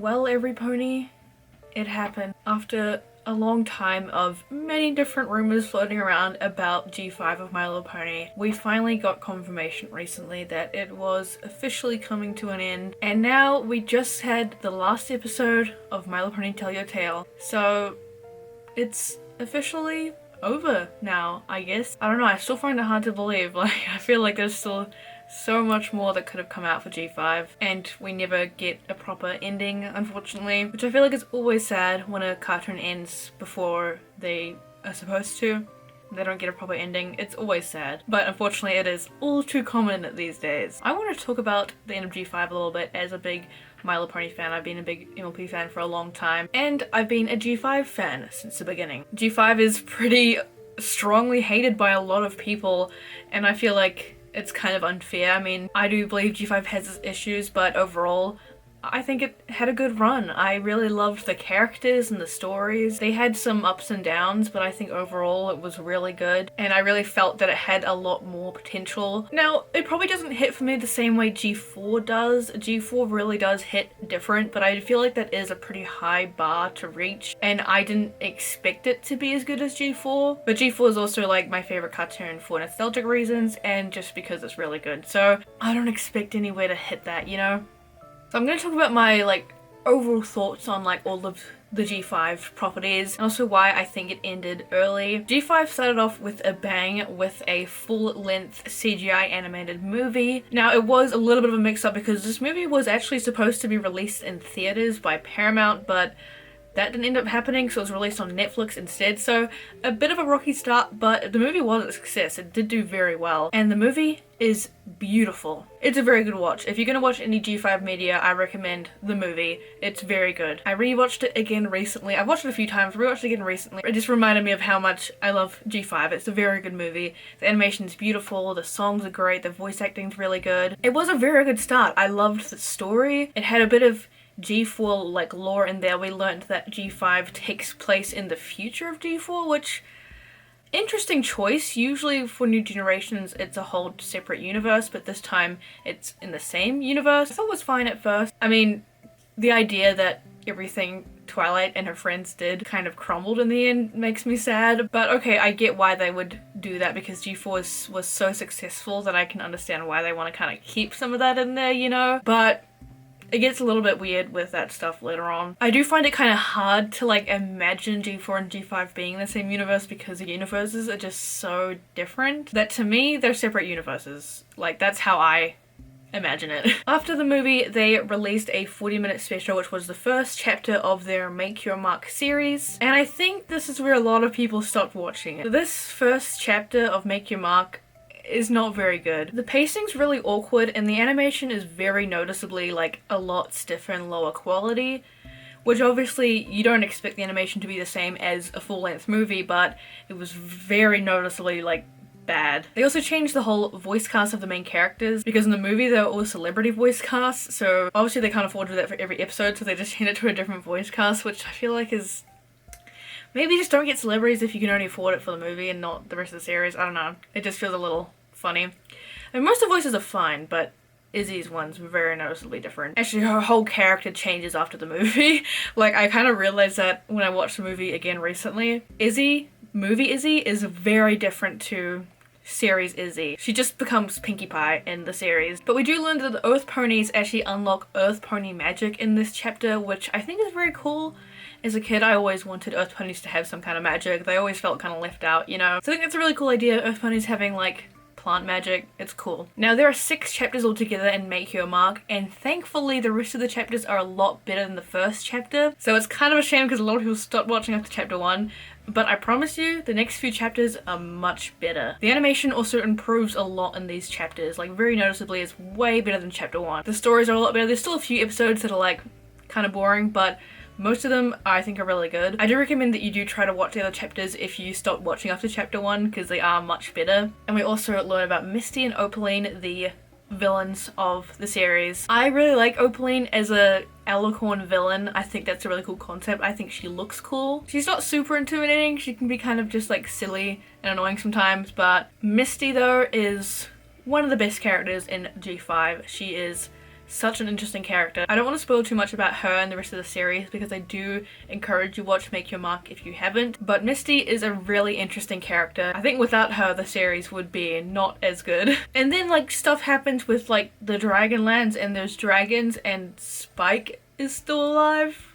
Well, every pony, it happened. After a long time of many different rumors floating around about G5 of My Little Pony, we finally got confirmation recently that it was officially coming to an end, and now we just had the last episode of My Little Pony Tell Your Tale, so it's officially over now, I guess. I don't know, I still find it hard to believe. Like, I feel like there's still so much more that could have come out for G5, and we never get a proper ending, unfortunately, which I feel like is always sad when a cartoon ends before they are supposed to. They don't get a proper ending. It's always sad, but unfortunately it is all too common these days. I want to talk about the end of G5 a little bit. As a big My Little Pony fan, I've been a big MLP fan for a long time, and I've been a G5 fan since the beginning. G5 is pretty strongly hated by a lot of people, and I feel like it's kind of unfair. I mean, I do believe G5 has its issues, but overall, I think it had a good run. I really loved the characters and the stories. They had some ups and downs, but I think overall it was really good, and I really felt that it had a lot more potential. Now, it probably doesn't hit for me the same way G4 does. G4 really does hit different, but I feel like that is a pretty high bar to reach, and I didn't expect it to be as good as G4. But G4 is also like my favorite cartoon for nostalgic reasons, and just because it's really good. So I don't expect anywhere to hit that, you know? So I'm going to talk about my overall thoughts on all of the G5 properties, and also why I think it ended early. G5 started off with a bang with a full-length CGI animated movie. Now, it was a little bit of a mix-up because this movie was actually supposed to be released in theaters by Paramount, but that didn't end up happening, so it was released on Netflix instead. So a bit of a rocky start, but the movie was a success. It did do very well, and the movie is beautiful. It's a very good watch. If you're gonna watch any G5 media, I recommend the movie. It's very good. I rewatched it again recently. I've watched it a few times, rewatched it again recently. It just reminded me of how much I love G5. It's a very good movie. The animation's beautiful, the songs are great, the voice acting's really good. It was a very good start. I loved the story. It had a bit of G4 lore in there. We learned that G5 takes place in the future of G4, which, interesting choice. Usually for new generations it's a whole separate universe, but this time it's in the same universe. I thought it was fine at first. I mean, the idea that everything Twilight and her friends did kind of crumbled in the end makes me sad, but okay, I get why they would do that because G4 was so successful that I can understand why they want to kind of keep some of that in there, you know? But it gets a little bit weird with that stuff later on. I do find it kind of hard to imagine G4 and G5 being in the same universe because the universes are just so different that to me they're separate universes. That's how I imagine it. After the movie, they released a 40-minute special, which was the first chapter of their Make Your Mark series, and I think this is where a lot of people stopped watching it. This first chapter of Make Your Mark is not very good. The pacing's really awkward, and the animation is very noticeably a lot stiffer and lower quality, which obviously you don't expect the animation to be the same as a full-length movie, but it was very noticeably bad. They also changed the whole voice cast of the main characters because in the movie they were all celebrity voice casts, so obviously they can't afford to do that for every episode, so they just changed it to a different voice cast, which I feel like is... Maybe just don't get celebrities if you can only afford it for the movie and not the rest of the series. I don't know. It just feels a little funny. I mean, most of the voices are fine, but Izzy's one's very noticeably different. Actually, her whole character changes after the movie. I kind of realized that when I watched the movie again recently. Movie Izzy is very different to series Izzy. She just becomes Pinkie Pie in the series. But we do learn that the Earth Ponies actually unlock Earth Pony magic in this chapter, which I think is very cool. As a kid, I always wanted Earth Ponies to have some kind of magic. They always felt kind of left out, you know? So I think that's a really cool idea, Earth Ponies having plant magic. It's cool. Now there are 6 chapters altogether in Make Your Mark, and thankfully the rest of the chapters are a lot better than the first chapter. So it's kind of a shame because a lot of people stopped watching after chapter 1, but I promise you the next few chapters are much better. The animation also improves a lot in these chapters, very noticeably. It's way better than chapter 1. The stories are a lot better. There's still a few episodes that are kind of boring, but most of them I think are really good. I do recommend that you do try to watch the other chapters if you stop watching after chapter 1 because they are much better. And we also learn about Misty and Opaline, the villains of the series. I really like Opaline as a alicorn villain. I think that's a really cool concept. I think she looks cool. She's not super intimidating. She can be kind of just silly and annoying sometimes, but Misty though is one of the best characters in G5. She is such an interesting character. I don't want to spoil too much about her and the rest of the series because I do encourage you watch Make Your Mark if you haven't, but Misty is a really interesting character. I think without her the series would be not as good. And then like stuff happens with like the Dragonlands and there's dragons and Spike is still alive.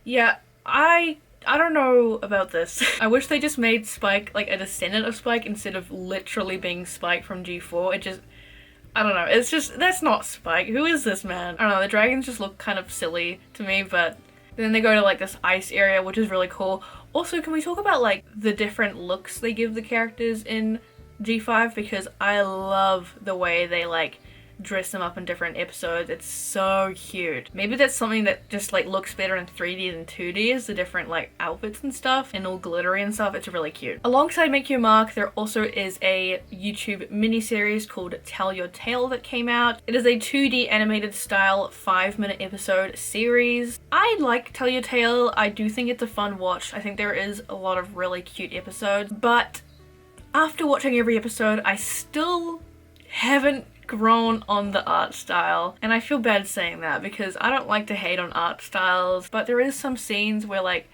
Yeah, I don't know about this. I wish they just made Spike like a descendant of Spike instead of literally being Spike from G4. It just, I don't know, it's just, that's not Spike. Who is this man? I don't know, the dragons just look kind of silly to me, but then they go to like this ice area, which is really cool. Also, can we talk about like the different looks they give the characters in G5? Because I love the way they like dress them up in different episodes. It's so cute. Maybe that's something that just like looks better in 3D than 2D, is the different like outfits and stuff and all glittery and stuff. It's really cute. Alongside Make Your Mark, there also is a YouTube miniseries called Tell Your Tale that came out. It is a 2D animated style 5-minute episode series. I like Tell Your Tale. I do think it's a fun watch. I think there is a lot of really cute episodes, but after watching every episode, I still haven't grown on the art style, and I feel bad saying that because I don't like to hate on art styles, but there is some scenes where like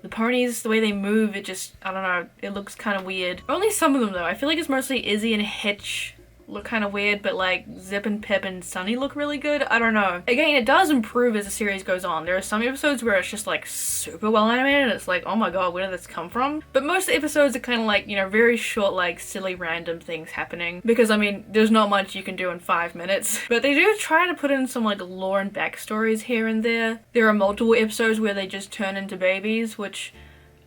the ponies, the way they move, it just, I don't know, it looks kind of weird. Only some of them though. I feel like it's mostly Izzy and Hitch look kind of weird, but like Zip and Pip and Sunny look really good. I don't know. Again, it does improve as the series goes on. There are some episodes where it's just like super well animated and it's like, oh my god, where did this come from? But most episodes are kind of like, you know, very short, like silly random things happening, because I mean there's not much you can do in 5 minutes. But they do try to put in some like lore and backstories here and there. There are multiple episodes where they just turn into babies, which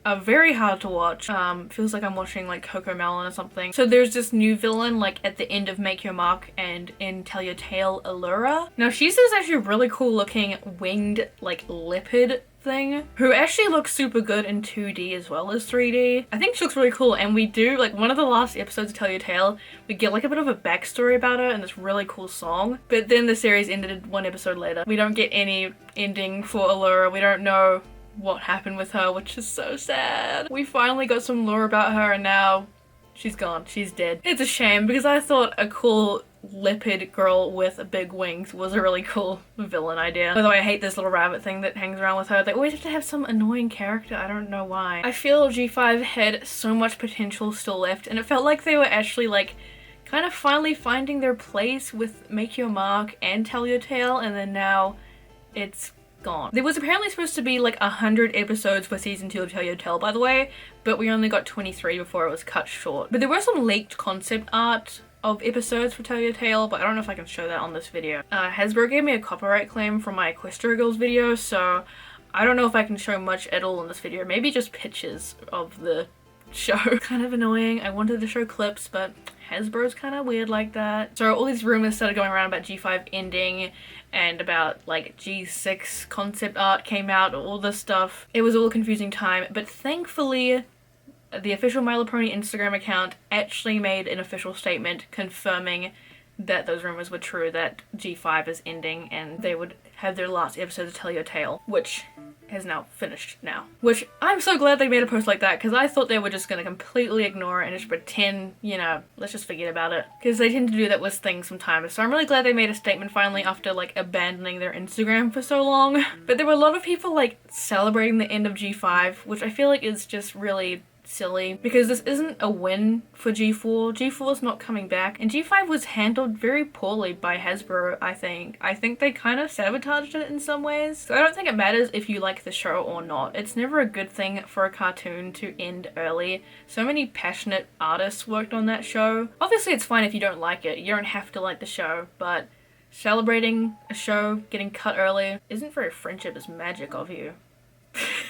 are very hard to watch. Feels like I'm watching like Coco Melon or something. So there's this new villain like at the end of Make Your Mark and in Tell Your Tale, Allura. Now she's this actually really cool looking winged like leopard thing who actually looks super good in 2D as well as 3D. I think she looks really cool, and we do like one of the last episodes of Tell Your Tale, we get like a bit of a backstory about her and this really cool song, but then the series ended 1 episode later. We don't get any ending for Allura. We don't know what happened with her, which is so sad. We finally got some lore about her and now she's gone. She's dead. It's a shame because I thought a cool leopard girl with big wings was a really cool villain idea. By the way, I hate this little rabbit thing that hangs around with her. They always have to have some annoying character. I don't know why. I feel G5 had so much potential still left, and it felt like they were actually like kind of finally finding their place with Make Your Mark and Tell Your Tale, and then now it's gone. There was apparently supposed to be like 100 episodes for season 2 of Tell Your Tale, by the way, but we only got 23 before it was cut short. But there were some leaked concept art of episodes for Tell Your Tale, but I don't know if I can show that on this video. Hasbro gave me a copyright claim from my Equestria Girls video, so I don't know if I can show much at all in this video. Maybe just pictures of the show. Kind of annoying. I wanted to show clips, but Hasbro's kind of weird like that. So all these rumors started going around about G5 ending and about like G6 concept art came out, all this stuff. It was all a confusing time, but thankfully the official My Little Pony Instagram account actually made an official statement confirming that those rumors were true, that G5 is ending and they would have their last episode of Tell Your Tale, which has now finished now. Which I'm so glad they made a post like that, because I thought they were just gonna completely ignore it and just pretend, you know, let's just forget about it. Because they tend to do that with things sometimes. So I'm really glad they made a statement finally after like abandoning their Instagram for so long. But there were a lot of people like celebrating the end of G5, which I feel like is just really silly, because this isn't a win for G4. G4 is not coming back, and G5 was handled very poorly by Hasbro, I think. I think they kind of sabotaged it in some ways. So I don't think it matters if you like the show or not. It's never a good thing for a cartoon to end early. So many passionate artists worked on that show. Obviously it's fine if you don't like it. You don't have to like the show, but celebrating a show getting cut early isn't very friendship is magic of you.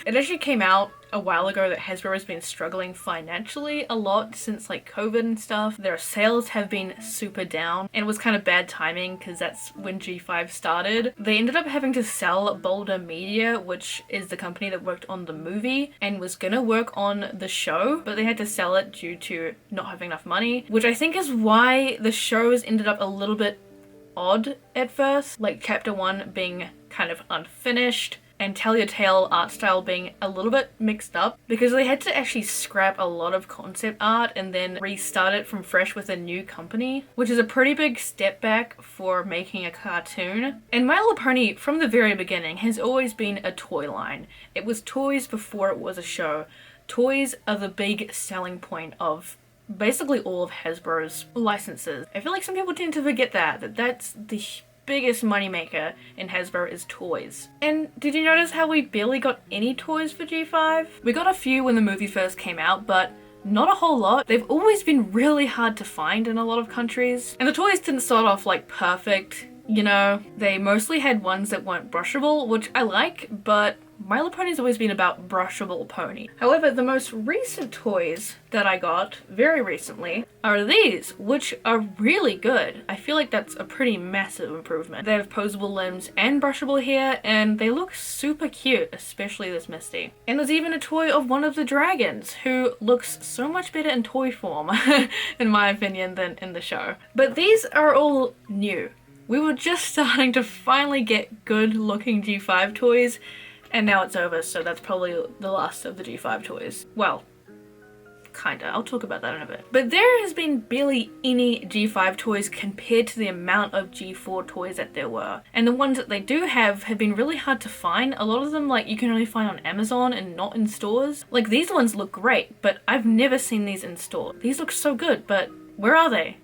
It actually came out a while ago that Hasbro has been struggling financially a lot since like COVID and stuff. Their sales have been super down, and it was kind of bad timing because that's when G5 started. They ended up having to sell Boulder Media, which is the company that worked on the movie and was gonna work on the show, but they had to sell it due to not having enough money, which I think is why the shows ended up a little bit odd at first, like chapter 1 being kind of unfinished, and Telltale art style being a little bit mixed up because they had to actually scrap a lot of concept art and then restart it from fresh with a new company, which is a pretty big step back for making a cartoon. And My Little Pony from the very beginning has always been a toy line. It was toys before it was a show. Toys are the big selling point of basically all of Hasbro's licenses. I feel like some people tend to forget that's the biggest moneymaker in Hasbro is toys. And did you notice how we barely got any toys for G5? We got a few when the movie first came out, but not a whole lot. They've always been really hard to find in a lot of countries. And the toys didn't start off like perfect, you know. They mostly had ones that weren't brushable, which I like, but My Little Pony's always been about brushable pony. However, the most recent toys that I got very recently are these, which are really good. I feel like that's a pretty massive improvement. They have posable limbs and brushable hair, and they look super cute, especially this Misty. And there's even a toy of one of the dragons, who looks so much better in toy form, in my opinion, than in the show. But these are all new. We were just starting to finally get good looking G5 toys, and now it's over, so that's probably the last of the G5 toys. Well, kinda. I'll talk about that in a bit. But there has been barely any G5 toys compared to the amount of G4 toys that there were. And the ones that they do have been really hard to find. A lot of them, like, you can only find on Amazon and not in stores. Like, these ones look great, but I've never seen these in store. These look so good, but where are they?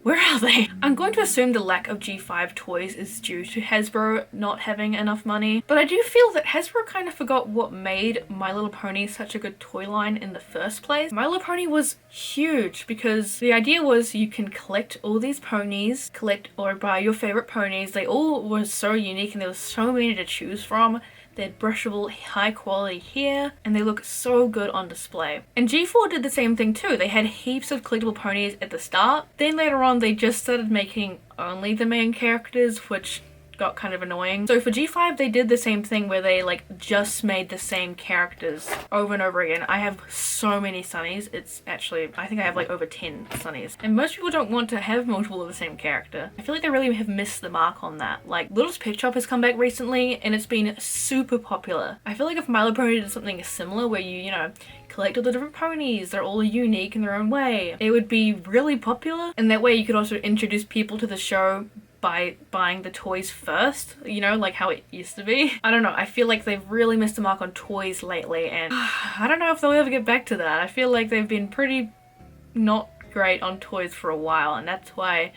Where are they? I'm going to assume the lack of G5 toys is due to Hasbro not having enough money, but I do feel that Hasbro kind of forgot what made My Little Pony such a good toy line in the first place. My Little Pony was huge because the idea was you can collect all these ponies, collect or buy your favorite ponies. They all were so unique and there was so many to choose from. They had brushable, high quality hair, and they look so good on display. And G4 did the same thing too. They had heaps of collectible ponies at the start. Then later on, they just started making only the main characters, which got kind of annoying. So for G5, they did the same thing where they like just made the same characters over and over again. I have so many Sunnies. It's actually, I think I have like over 10 Sunnies. And most people don't want to have multiple of the same character. I feel like they really have missed the mark on that. Like, Littlest Pet Shop has come back recently and it's been super popular. I feel like if My Little Pony did something similar where you know, collect all the different ponies, they're all unique in their own way, it would be really popular. And that way you could also introduce people to the show by buying the toys first, you know, like how it used to be. I don't know, I feel like they've really missed the mark on toys lately, and I don't know if they'll ever get back to that. I feel like they've been pretty not great on toys for a while, and that's why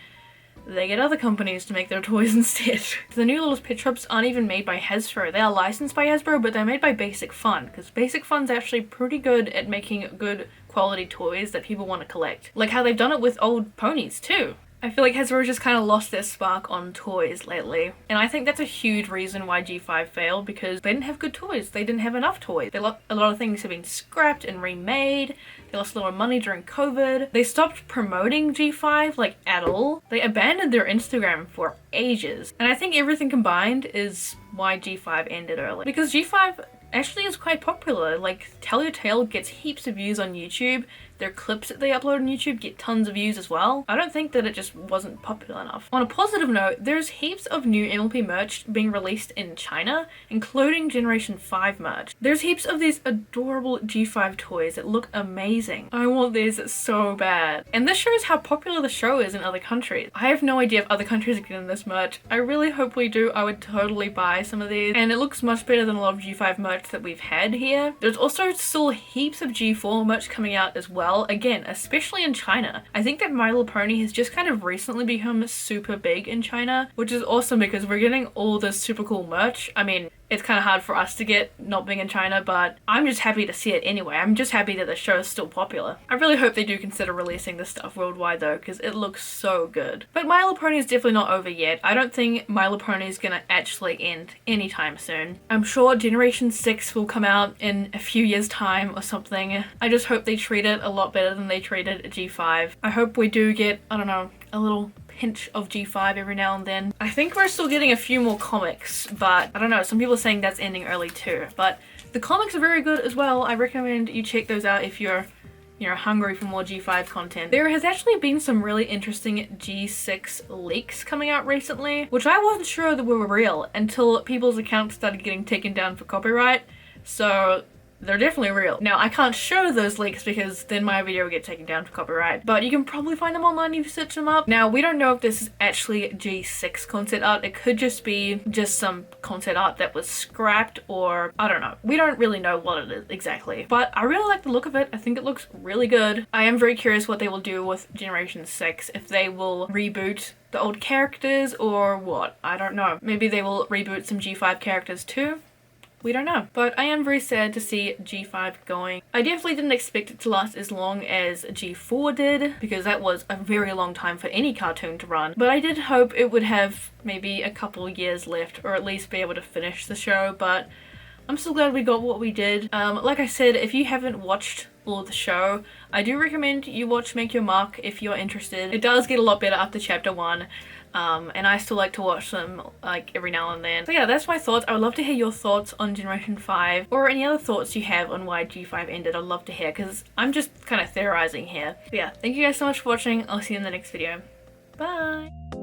they get other companies to make their toys instead. The new Littlest Pet Shops aren't even made by Hasbro. They are licensed by Hasbro, but they're made by Basic Fun, because Basic Fun's actually pretty good at making good quality toys that people want to collect. Like how they've done it with old ponies too. I feel like Hasbro just kind of lost their spark on toys lately. And I think that's a huge reason why G5 failed, because they didn't have good toys. They didn't have enough toys. A lot of things have been scrapped and remade. They lost a lot of money during COVID. They stopped promoting G5 like at all. They abandoned their Instagram for ages. And I think everything combined is why G5 ended early. Because G5 actually is quite popular. Like, Telltale gets heaps of views on YouTube. Their clips that they upload on YouTube get tons of views as well. I don't think that it just wasn't popular enough. On a positive note, there's heaps of new MLP merch being released in China, including Generation 5 merch. There's heaps of these adorable G5 toys that look amazing. I want these so bad. And this shows how popular the show is in other countries. I have no idea if other countries are getting this merch. I really hope we do. I would totally buy some of these. And it looks much better than a lot of G5 merch that we've had here. There's also still heaps of G4 merch coming out as well. Again, especially in China. I think that My Little Pony has just kind of recently become super big in China, which is awesome because we're getting all this super cool merch. I mean, it's kind of hard for us to get not being in China, but I'm just happy to see it anyway. I'm just happy that the show is still popular. I really hope they do consider releasing this stuff worldwide though, because it looks so good. But My Little Pony is definitely not over yet. I don't think My Little Pony is gonna actually end anytime soon. I'm sure Generation 6 will come out in a few years' time or something. I just hope they treat it a lot better than they treated G5. I hope we do get, I don't know, a little pinch of G5 every now and then. I think we're still getting a few more comics, but I don't know, some people are saying that's ending early too. But the comics are very good as well. I recommend you check those out if you're you know, hungry for more G5 content. There has actually been some really interesting G6 leaks coming out recently, which I wasn't sure that were real until people's accounts started getting taken down for copyright. So they're definitely real. Now, I can't show those leaks because then my video will get taken down for copyright, but you can probably find them online if you search them up. Now, we don't know if this is actually G6 concept art. It could just be some concept art that was scrapped, or I don't know. We don't really know what it is exactly, but I really like the look of it. I think it looks really good. I am very curious what they will do with Generation 6, if they will reboot the old characters or what. I don't know. Maybe they will reboot some G5 characters too. We don't know. But I am very sad to see G5 going. I definitely didn't expect it to last as long as G4 did, because that was a very long time for any cartoon to run. But I did hope it would have maybe a couple years left, or at least be able to finish the show, but I'm so glad we got what we did. Like I said, if you haven't watched all of the show, I do recommend you watch Make Your Mark if you're interested. It does get a lot better after chapter 1. And I still like to watch them like every now and then. So yeah, that's my thoughts. I would love to hear your thoughts on Generation 5 or any other thoughts you have on why G5 ended. I'd love to hear because I'm just kind of theorizing here. But yeah, thank you guys so much for watching. I'll see you in the next video. Bye!